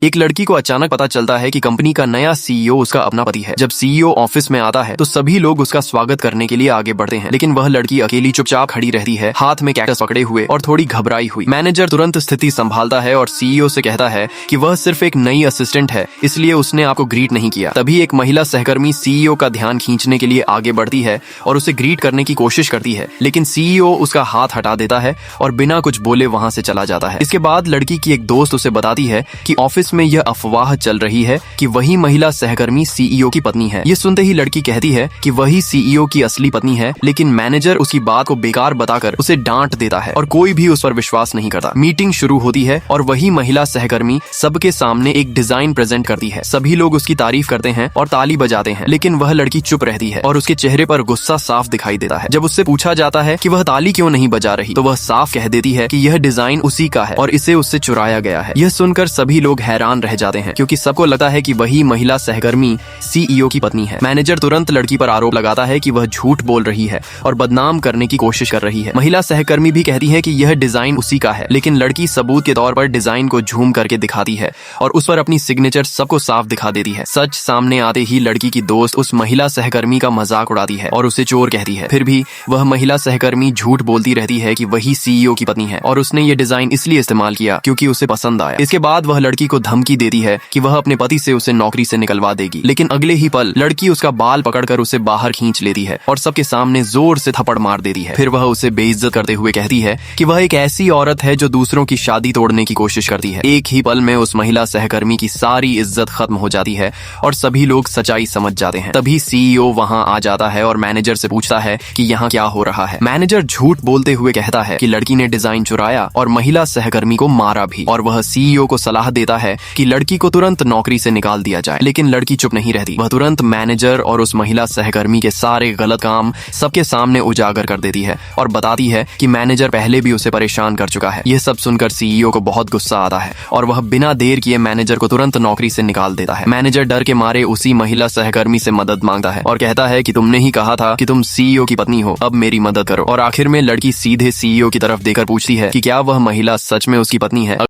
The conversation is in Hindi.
एक लड़की को अचानक पता चलता है कि कंपनी का नया सीईओ उसका अपना पति है। जब सीईओ ऑफिस में आता है तो सभी लोग उसका स्वागत करने के लिए आगे बढ़ते हैं, लेकिन वह लड़की अकेली चुपचाप खड़ी रहती है, हाथ में कैक्टस पकड़े हुए और थोड़ी घबराई हुई। मैनेजर तुरंत स्थिति संभालता है और सीईओ से कहता है कि वह सिर्फ एक नई असिस्टेंट है, इसलिए उसने आपको ग्रीट नहीं किया। तभी एक महिला सहकर्मी सीईओ का ध्यान खींचने के लिए आगे बढ़ती है और उसे ग्रीट करने की कोशिश करती है, लेकिन सीईओ उसका हाथ हटा देता है और बिना कुछ बोले वहां से चला जाता है। इसके बाद लड़की की एक दोस्त उसे बताती है कि ऑफिस में यह अफवाह चल रही है कि वही महिला सहकर्मी सीईओ की पत्नी है। ये सुनते ही लड़की कहती है कि वही सीईओ की असली पत्नी है, लेकिन मैनेजर उसकी बात को बेकार बताकर उसे डांट देता है और कोई भी उस पर विश्वास नहीं करता। मीटिंग शुरू होती है और वही महिला सहकर्मी सबके सामने एक डिजाइन प्रेजेंट करती है। सभी लोग उसकी तारीफ करते हैं और ताली बजाते हैं, लेकिन वह लड़की चुप रहती है और उसके चेहरे पर गुस्सा साफ दिखाई देता है। जब उससे पूछा जाता है कि वह ताली क्यों नहीं बजा रही, तो वह साफ कह देती है कि यह डिजाइन उसी का है और इसे उससे चुराया गया है। यह सुनकर सभी लोग हैरान रह जाते हैं, क्योंकि सबको लगता है कि वही महिला सहकर्मी सीईओ की पत्नी है। मैनेजर तुरंत लड़की पर आरोप लगाता है कि वह झूठ बोल रही है और बदनाम करने की कोशिश कर रही है। महिला सहकर्मी भी कहती है कि यह डिजाइन उसी का है, लेकिन लड़की सबूत के तौर पर डिजाइन को झूम करके दिखाती है और उस पर अपनी सिग्नेचर सबको साफ दिखा देती है। सच सामने आते ही लड़की की दोस्त उस महिला सहकर्मी का मजाक उड़ाती है और उसे चोर कहती है। फिर भी वह महिला सहकर्मी झूठ बोलती रहती है कि वही सीईओ की पत्नी है और उसने ये डिजाइन इसलिए इस्तेमाल किया क्योंकि उसे पसंद आया। इसके बाद वह लड़की को धमकी देती है कि वह अपने पति से उसे नौकरी से निकलवा देगी, लेकिन अगले ही पल लड़की उसका बाल पकड़कर उसे बाहर खींच लेती है और सबके सामने जोर से थप्पड़ मार देती है। फिर वह उसे बेइज्जत करते हुए कहती है कि वह एक ऐसी औरत है जो दूसरों की शादी तोड़ने की कोशिश करती है। एक ही पल में उस महिला सहकर्मी की सारी इज्जत खत्म हो जाती है और सभी लोग सच्चाई समझ जाते हैं। तभी सीईओ वहां आ जाता है और मैनेजर से पूछता है कि यहाँ क्या हो रहा है। मैनेजर झूठ बोलते हुए कहता है कि लड़की ने डिजाइन चुराया और महिला सहकर्मी को मारा भी, और वह सीईओ को सलाह देता है कि लड़की को तुरंत नौकरी से निकाल दिया जाए। लेकिन लड़की चुप नहीं रहती, वह तुरंत मैनेजर और उस महिला सहकर्मी के सारे गलत काम सबके सामने उजागर कर देती है और बताती है कि मैनेजर पहले भी उसे परेशान कर चुका है। यह सब सुनकर सीईओ को बहुत गुस्सा आता है और वह बिना देर किए मैनेजर को तुरंत नौकरी से निकाल देता है। मैनेजर डर के मारे उसी महिला सहकर्मी से मदद मांगता है और कहता है कि तुमने ही कहा था कि तुम सीईओ की पत्नी हो, अब मेरी मदद करो। और आखिर में लड़की सीधे सीईओ की तरफ देखकर पूछती है कि क्या वह महिला सच में उसकी पत्नी है।